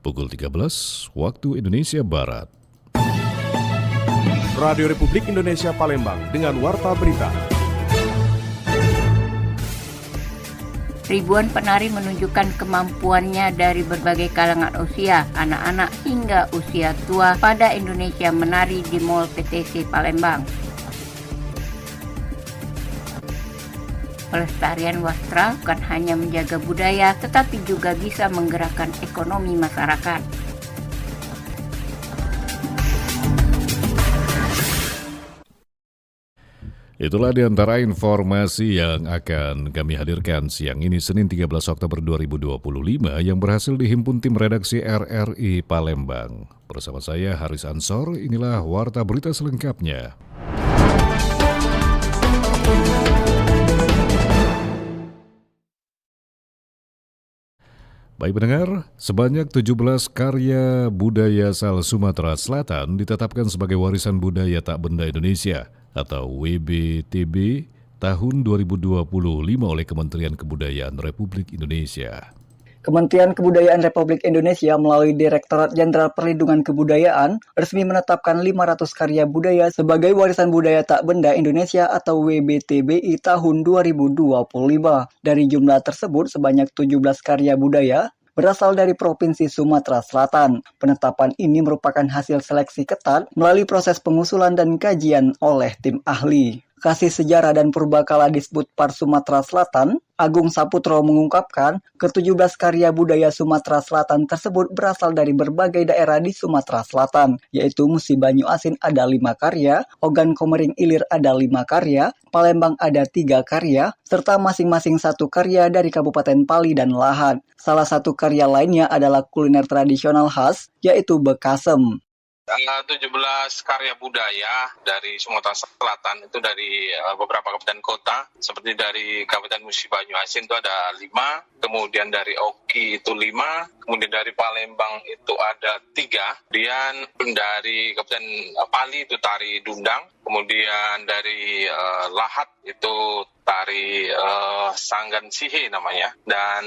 pukul 13 waktu Indonesia Barat. Radio Republik Indonesia Palembang dengan Warta Berita. Ribuan penari menunjukkan kemampuannya dari berbagai kalangan usia, anak-anak hingga usia tua pada Indonesia menari di Mall PTC Palembang. Pelestarian wastra bukan hanya menjaga budaya, tetapi juga bisa menggerakkan ekonomi masyarakat. Itulah di antara informasi yang akan kami hadirkan siang ini Senin 13 Oktober 2025 yang berhasil dihimpun tim redaksi RRI Palembang. Bersama saya Haris Ansor, inilah Warta Berita selengkapnya. Baik pendengar, sebanyak 17 karya budaya asal Sumatera Selatan ditetapkan sebagai warisan budaya tak benda Indonesia atau WBTB tahun 2025 oleh Kementerian Kebudayaan Republik Indonesia. Kementerian Kebudayaan Republik Indonesia melalui Direktorat Jenderal Perlindungan Kebudayaan resmi menetapkan 500 karya budaya sebagai warisan budaya tak benda Indonesia atau WBTBI tahun 2025. Dari jumlah tersebut, sebanyak 17 karya budaya berasal dari Provinsi Sumatera Selatan. Penetapan ini merupakan hasil seleksi ketat melalui proses pengusulan dan kajian oleh tim ahli. Kasih Sejarah dan Purbakala Disbudpar Sumatera Selatan, Agung Saputro mengungkapkan, ke-17 karya budaya Sumatera Selatan tersebut berasal dari berbagai daerah di Sumatera Selatan, yaitu Musi Banyu Asin ada 5 karya, Ogan Komering Ilir ada 5 karya, Palembang ada 3 karya, serta masing-masing 1 karya dari Kabupaten Pali dan Lahat. Salah satu karya lainnya adalah kuliner tradisional khas, yaitu bekasem. 17 karya budaya dari Sumatera Selatan itu dari beberapa kabupaten kota, seperti dari Kabupaten Musi Banyu Asin itu ada 5, kemudian dari Oki itu 5, kemudian dari Palembang itu ada 3, kemudian dari Kabupaten Pali itu tari Dundang, kemudian dari Lahat itu tari Sanggan Sihe namanya, dan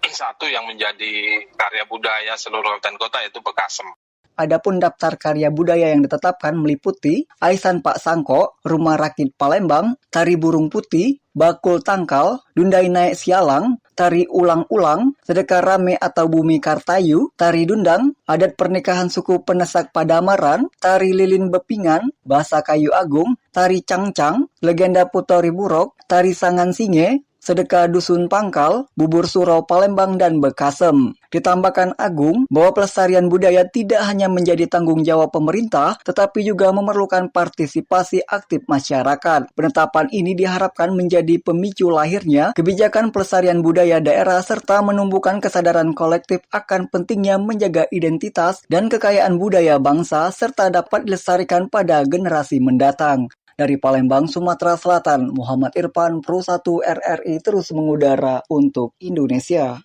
satu yang menjadi karya budaya seluruh kabupaten kota yaitu bekasem. Adapun daftar karya budaya yang ditetapkan meliputi Aisan Pak Sangko, Rumah Rakit Palembang, Tari Burung Putih, Bakul Tangkal, Dundai Naik Sialang, Tari Ulang-Ulang, Sedekah Rame atau Bumi Kartayu, Tari Dundang, Adat Pernikahan Suku Penesak Padamaran, Tari Lilin Bepingan, Bahasa Kayu Agung, Tari Cangcang, Legenda Putori Burok, Tari Sangan Singe, Sedekah Dusun Pangkal, Bubur Surau Palembang, dan bekasem. Ditambahkan Agung bahwa pelestarian budaya tidak hanya menjadi tanggung jawab pemerintah, tetapi juga memerlukan partisipasi aktif masyarakat. Penetapan ini diharapkan menjadi pemicu lahirnya kebijakan pelestarian budaya daerah serta menumbuhkan kesadaran kolektif akan pentingnya menjaga identitas dan kekayaan budaya bangsa serta dapat dilestarikan pada generasi mendatang. Dari Palembang, Sumatera Selatan, Muhammad Irfan, Pro 1 RRI terus mengudara untuk Indonesia.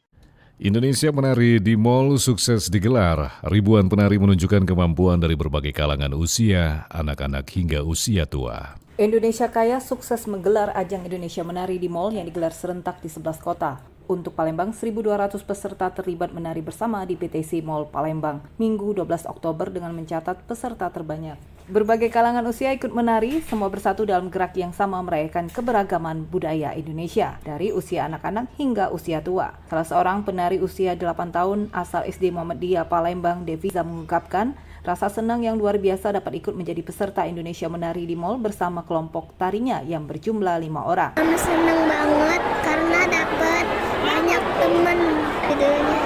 Indonesia Menari di Mall sukses digelar. Ribuan penari menunjukkan kemampuan dari berbagai kalangan usia, anak-anak hingga usia tua. Indonesia Kaya sukses menggelar ajang Indonesia Menari di Mall yang digelar serentak di 11 kota. Untuk Palembang, 1.200 peserta terlibat menari bersama di PTC Mall Palembang, Minggu 12 Oktober dengan mencatat peserta terbanyak. Berbagai kalangan usia ikut menari, semua bersatu dalam gerak yang sama merayakan keberagaman budaya Indonesia, dari usia anak-anak hingga usia tua. Salah seorang penari usia 8 tahun asal SD Muhammadiyah Palembang, Deviza mengungkapkan, rasa senang yang luar biasa dapat ikut menjadi peserta Indonesia Menari di Mall bersama kelompok tarinya yang berjumlah 5 orang. Senang banget karena dapat banyak teman videonya.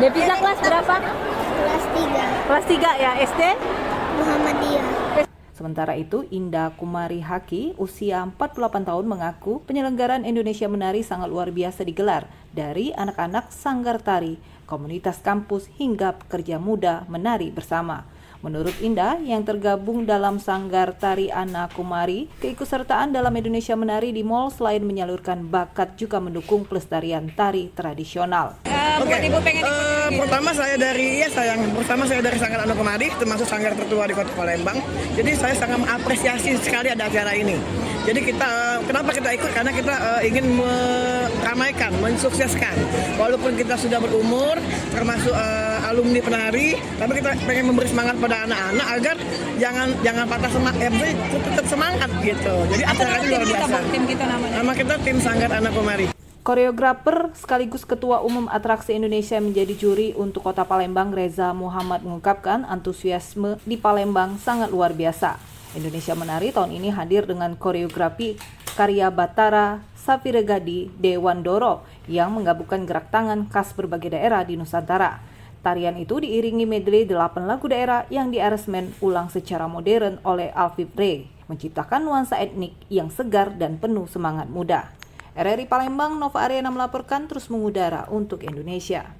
Deviza kelas berapa? Kelas 3. Kelas 3 ya, SD? Muhammadiyah. Sementara itu, Indah Kumari Haki, usia 48 tahun mengaku penyelenggaraan Indonesia Menari sangat luar biasa digelar dari anak-anak sanggar tari, komunitas kampus hingga pekerja muda menari bersama. Menurut Indah, yang tergabung dalam Sanggar Tari Ana Kumari, keikutsertaan dalam Indonesia Menari di Mall selain menyalurkan bakat juga mendukung pelestarian tari tradisional. Pertama saya dari Sanggar Ana Kumari, termasuk sanggar tertua di Kota Palembang. Jadi saya sangat mengapresiasi sekali ada acara ini. Jadi kenapa kita ikut? Karena kita ingin meramaikan, mensukseskan. Walaupun kita sudah berumur, termasuk alumni penari, tapi kita pengen memberi semangat pada anak-anak agar jangan patah semangat, tetap semangat gitu. Jadi acaranya luar biasa. Nama kita tim Sanggar Ana Kumari. Koreografer sekaligus Ketua Umum Atraksi Indonesia menjadi juri untuk Kota Palembang, Reza Muhammad mengungkapkan antusiasme di Palembang sangat luar biasa. Indonesia Menari tahun ini hadir dengan koreografi karya Batara Safiregadi Dewandoro yang menggabungkan gerak tangan khas berbagai daerah di Nusantara. Tarian itu diiringi medley 8 lagu daerah yang diaransemen ulang secara modern oleh Alfie Ray, menciptakan nuansa etnik yang segar dan penuh semangat muda. RRI Palembang, Nova Ariana melaporkan terus mengudara untuk Indonesia.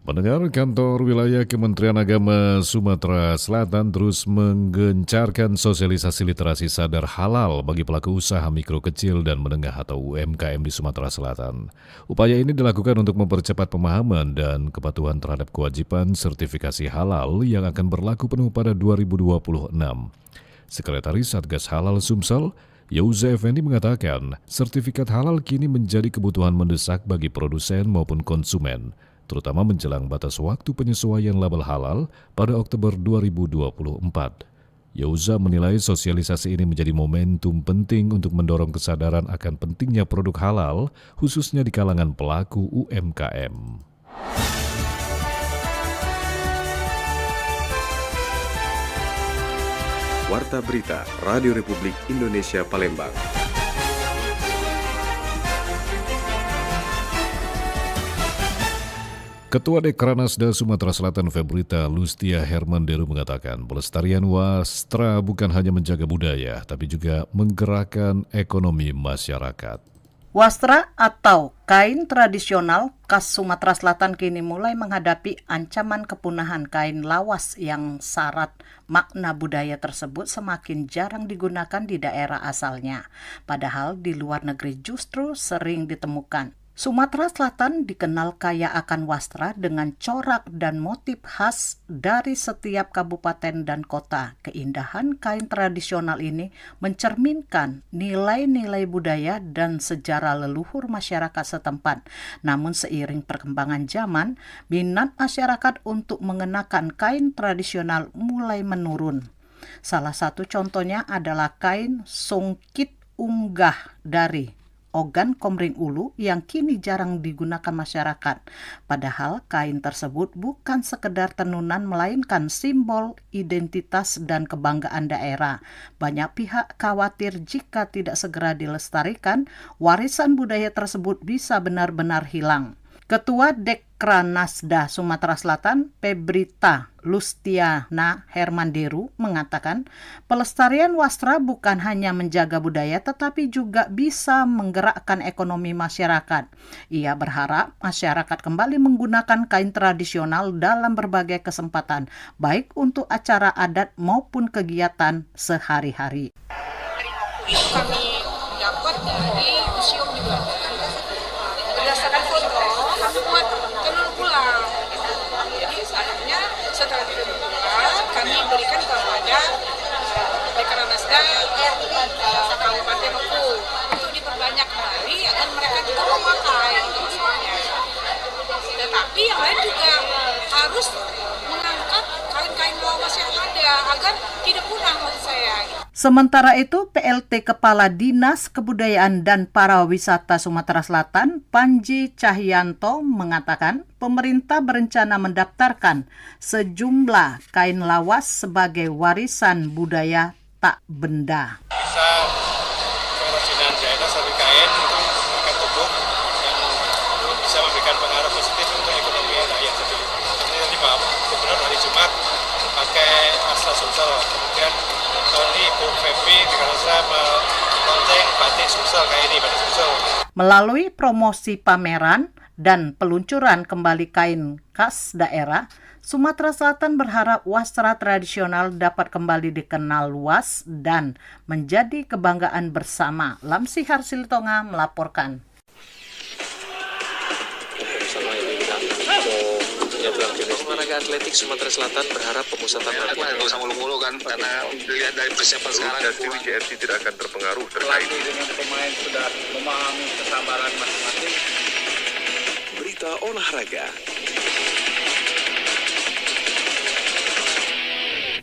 Pendengar, kantor wilayah Kementerian Agama Sumatera Selatan terus menggencarkan sosialisasi literasi sadar halal bagi pelaku usaha mikro kecil dan menengah atau UMKM di Sumatera Selatan. Upaya ini dilakukan untuk mempercepat pemahaman dan kepatuhan terhadap kewajiban sertifikasi halal yang akan berlaku penuh pada 2026. Sekretaris Satgas Halal Sumsel, Yauza Effendi mengatakan, sertifikat halal kini menjadi kebutuhan mendesak bagi produsen maupun konsumen, terutama menjelang batas waktu penyesuaian label halal pada Oktober 2024. Yauza menilai sosialisasi ini menjadi momentum penting untuk mendorong kesadaran akan pentingnya produk halal, khususnya di kalangan pelaku UMKM. Warta Berita Radio Republik Indonesia Palembang. Ketua Dekranasda Sumatera Selatan Febrita Lustia Hermanderu mengatakan pelestarian wastra bukan hanya menjaga budaya, tapi juga menggerakkan ekonomi masyarakat. Wastra atau kain tradisional khas Sumatera Selatan kini mulai menghadapi ancaman kepunahan. Kain lawas yang syarat makna budaya tersebut semakin jarang digunakan di daerah asalnya, padahal di luar negeri justru sering ditemukan. Sumatera Selatan dikenal kaya akan wastra dengan corak dan motif khas dari setiap kabupaten dan kota. Keindahan kain tradisional ini mencerminkan nilai-nilai budaya dan sejarah leluhur masyarakat setempat. Namun seiring perkembangan zaman, minat masyarakat untuk mengenakan kain tradisional mulai menurun. Salah satu contohnya adalah kain songkit unggah dari Ogan Komering Ulu yang kini jarang digunakan masyarakat. Padahal kain tersebut bukan sekedar tenunan melainkan simbol identitas dan kebanggaan daerah. Banyak pihak khawatir jika tidak segera dilestarikan, warisan budaya tersebut bisa benar-benar hilang. Ketua Dekranasda Sumatera Selatan, Febrita Lustiana Hermanderu mengatakan, pelestarian wastra bukan hanya menjaga budaya tetapi juga bisa menggerakkan ekonomi masyarakat. Ia berharap masyarakat kembali menggunakan kain tradisional dalam berbagai kesempatan, baik untuk acara adat maupun kegiatan sehari-hari. Itu kami dapat dari museum di Belanda. Berdasarkan foto, kami buat tenun ulang. Jadi akhirnya setelah tenun ulang, kami berikan kepada Dekranasda Kabupaten Oku untuk diperbanyak kembali agar mereka juga memakai. Tetapi yang lain juga harus mengangkat kain-kain lawas yang ada agar tidak punah maksud saya. Sementara itu, PLT Kepala Dinas Kebudayaan dan Pariwisata Sumatera Selatan, Panji Cahyanto, mengatakan pemerintah berencana mendaftarkan sejumlah kain lawas sebagai warisan budaya tak benda. Bisa kerajinan jahitan satu kain itu akan tumbuh yang bisa memberikan pengaruh positif untuk ekonomi rakyat. Jadi nanti Pak Gubernur hari Jumat pakai asal Sumsel, kemudian Tony Bu Febri dengan saya melonceng batik Sumsel kayak ini, batik Sumsel. Melalui promosi pameran, dan peluncuran kembali kain khas daerah, Sumatera Selatan berharap wastra tradisional dapat kembali dikenal luas dan menjadi kebanggaan bersama. Lamsihar Siltonga melaporkan. Olahraga atletik Sumatera Selatan berharap pemusatan latihan nggak usah mulu-mulu kan, karena dilihat dari persiapan sekarang dan tim JRT tidak akan terpengaruh terkait dengan pemain sudah memahami kesabaran masing-masing. berita olahraga.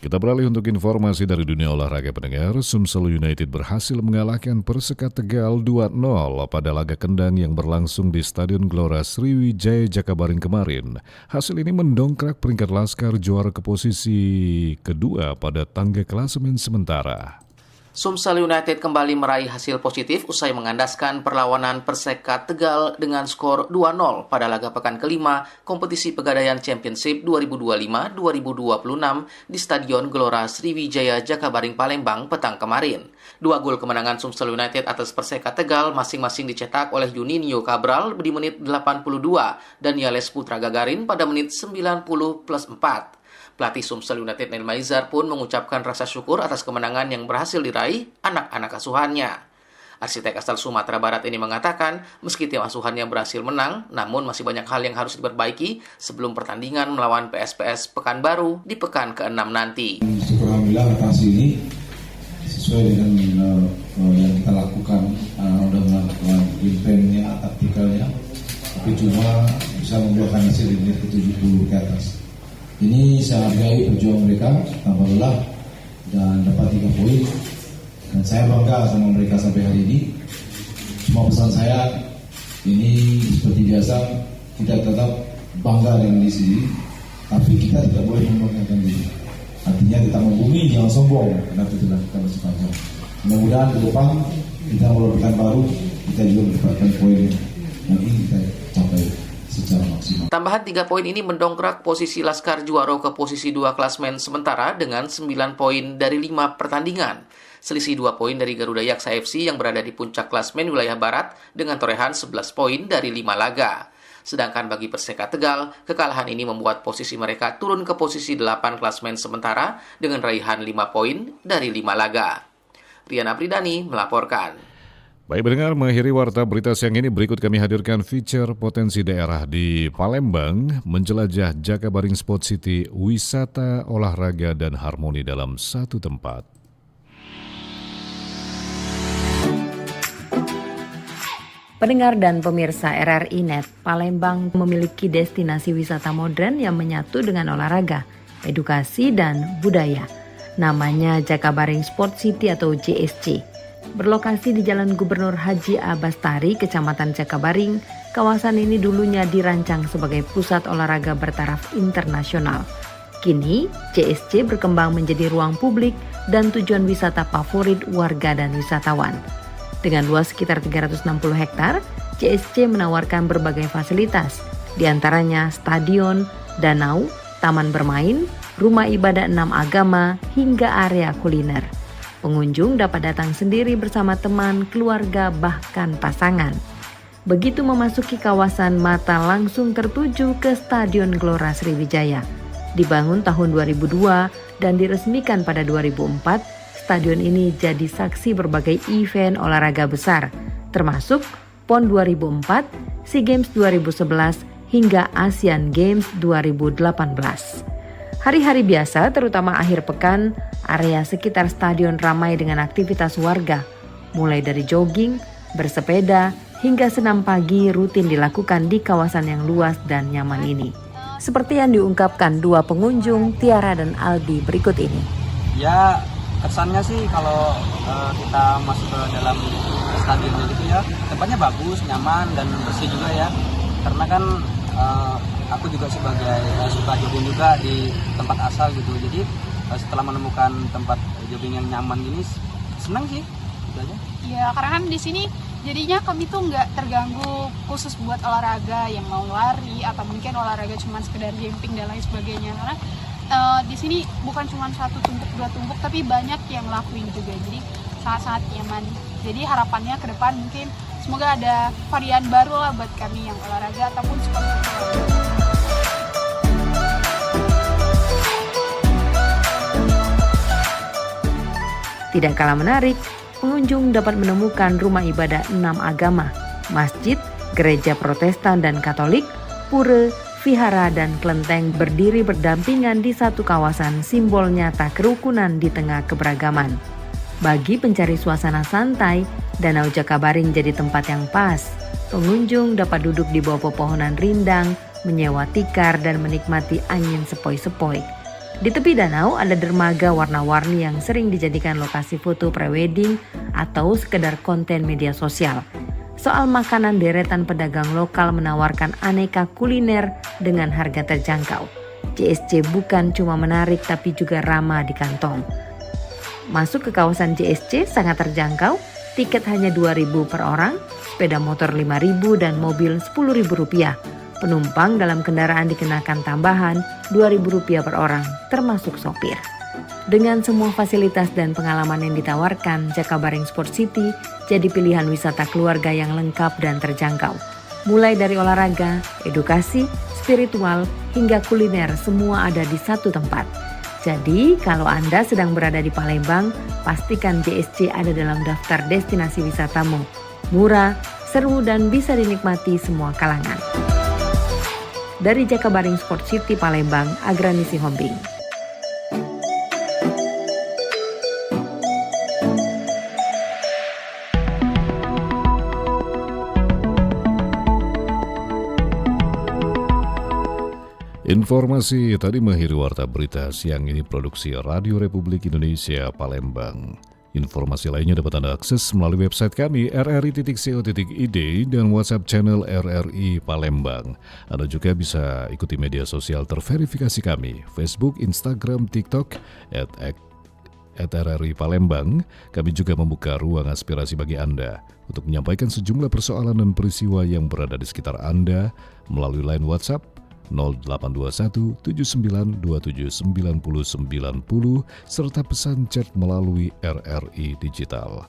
Kita beralih untuk informasi dari dunia olahraga pendengar. Sumsel United berhasil mengalahkan Perseka Tegal 2-0 pada laga kendang yang berlangsung di Stadion Gelora Sriwijaya Jakabaring kemarin. Hasil ini mendongkrak peringkat Laskar juara ke posisi kedua pada tangga klasemen sementara. Sumsel United kembali meraih hasil positif usai mengandaskan perlawanan Perseka Tegal dengan skor 2-0 pada laga pekan kelima kompetisi Pegadaian Championship 2025-2026 di Stadion Gelora Sriwijaya Jakabaring Palembang petang kemarin. 2 gol kemenangan Sumsel United atas Perseka Tegal masing-masing dicetak oleh Juninho Cabral di menit 82 dan Yales Putra Gagarin pada menit 90+4. Pelatih Sumsel United Neil Maizar pun mengucapkan rasa syukur atas kemenangan yang berhasil diraih anak-anak asuhannya. Arsitek asal Sumatera Barat ini mengatakan, meski tim asuhannya berhasil menang, namun masih banyak hal yang harus diperbaiki sebelum pertandingan melawan PSPS Pekanbaru di pekan ke-6 nanti. Alhamdulillah atas ini sesuai dengan yang kita lakukan, udah melakukan eventnya, taktikalnya, tapi cuma bisa membuahkan hasil di menit ke-70 ke atas. Ini saya hargai perjuangan mereka tanpa lelah dan dapat 3 poin, dan saya bangga sama mereka sampai hari ini. Cuma pesan saya ini seperti biasa, kita tetap bangga dengan diri sendiri, tapi kita tidak boleh membanggakan diri. Artinya kita membumi, jangan sombong, karena itu sudah kita masih panjang. Mudah-mudahan ke depan kita melakukan baru, kita juga mendapatkan poin yang ingin kita capai secara maksimal. Tambahan 3 poin ini mendongkrak posisi Laskar Juaro ke posisi 2 klasmen sementara dengan 9 poin dari 5 pertandingan. Selisih 2 poin dari Garuda Yaksa FC yang berada di puncak klasmen wilayah Barat dengan torehan 11 poin dari 5 laga. Sedangkan bagi Perseka Tegal, kekalahan ini membuat posisi mereka turun ke posisi 8 klasmen sementara dengan raihan 5 poin dari 5 laga. Rian Apridani melaporkan. Baik pendengar, mengakhiri warta berita siang ini, berikut kami hadirkan feature potensi daerah di Palembang, menjelajah Jakabaring Sport City, wisata, olahraga, dan harmoni dalam satu tempat. Pendengar dan pemirsa RRI Net, Palembang memiliki destinasi wisata modern yang menyatu dengan olahraga, edukasi, dan budaya. Namanya Jakabaring Sport City atau JSC. Berlokasi di Jalan Gubernur Haji Abastari, Kecamatan Jakabaring, kawasan ini dulunya dirancang sebagai pusat olahraga bertaraf internasional. Kini, JSC berkembang menjadi ruang publik dan tujuan wisata favorit warga dan wisatawan. Dengan luas sekitar 360 hektar, JSC menawarkan berbagai fasilitas, di antaranya stadion, danau, taman bermain, rumah ibadah 6 agama, hingga area kuliner. Pengunjung dapat datang sendiri bersama teman, keluarga, bahkan pasangan. Begitu memasuki kawasan, mata langsung tertuju ke Stadion Gelora Sriwijaya. Dibangun tahun 2002 dan diresmikan pada 2004, stadion ini jadi saksi berbagai event olahraga besar, termasuk PON 2004, SEA Games 2011, hingga Asian Games 2018. Hari-hari biasa, terutama akhir pekan, area sekitar stadion ramai dengan aktivitas warga, mulai dari jogging, bersepeda, hingga senam pagi rutin dilakukan di kawasan yang luas dan nyaman ini. Seperti yang diungkapkan 2 pengunjung, Tiara dan Aldi berikut ini. Ya, kesannya sih kalau kita masuk ke dalam stadion gitu ya, tempatnya bagus, nyaman, dan bersih juga ya. Karena kan aku juga sebagai suka jogging juga di tempat asal gitu, jadi setelah menemukan tempat jogging yang nyaman gini senang sih gitu aja. Ya karena kan di sini jadinya kami tuh nggak terganggu khusus buat olahraga yang mau lari atau mungkin olahraga cuma sekedar jumping dan lain sebagainya, karena di sini bukan cuma 1 tumpuk 2 tumpuk tapi banyak yang ngelakuin juga, jadi sangat-sangat nyaman. Jadi harapannya ke depan mungkin semoga ada varian baru lah buat kami yang olahraga ataupun sport. Tidak kalah menarik, pengunjung dapat menemukan rumah ibadah 6 agama, masjid, gereja Protestan dan Katolik, pura, vihara dan kelenteng berdiri berdampingan di satu kawasan, simbol nyata kerukunan di tengah keberagaman. Bagi pencari suasana santai, Danau Jakabaring jadi tempat yang pas. Pengunjung dapat duduk di bawah pepohonan rindang, menyewa tikar dan menikmati angin sepoi-sepoi. Di tepi danau ada dermaga warna-warni yang sering dijadikan lokasi foto prewedding atau sekedar konten media sosial. Soal makanan, deretan pedagang lokal menawarkan aneka kuliner dengan harga terjangkau. JSC bukan cuma menarik tapi juga ramah di kantong. Masuk ke kawasan JSC sangat terjangkau, tiket hanya Rp2.000 per orang, sepeda motor Rp5.000 dan mobil Rp10.000. Penumpang dalam kendaraan dikenakan tambahan Rp2.000 per orang, termasuk sopir. Dengan semua fasilitas dan pengalaman yang ditawarkan, Jakabaring Sport City jadi pilihan wisata keluarga yang lengkap dan terjangkau. Mulai dari olahraga, edukasi, spiritual, hingga kuliner, semua ada di satu tempat. Jadi, kalau Anda sedang berada di Palembang, pastikan JSC ada dalam daftar destinasi wisatamu. Murah, seru, dan bisa dinikmati semua kalangan. Dari Jakabaring Sport City Palembang, Agrani Sihombing. Informasi tadi mengakhiri warta berita siang ini produksi Radio Republik Indonesia Palembang. Informasi lainnya dapat Anda akses melalui website kami rri.co.id dan WhatsApp channel RRI Palembang. Anda juga bisa ikuti media sosial terverifikasi kami, Facebook, Instagram, TikTok, @RRI Palembang. Kami juga membuka ruang aspirasi bagi Anda untuk menyampaikan sejumlah persoalan dan peristiwa yang berada di sekitar Anda melalui line WhatsApp 0821 7927 9090 serta pesan chat melalui RRI Digital.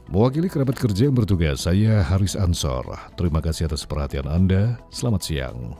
Mewakili kerabat kerja yang bertugas, saya Haris Ansor. Terima kasih atas perhatian Anda. Selamat siang.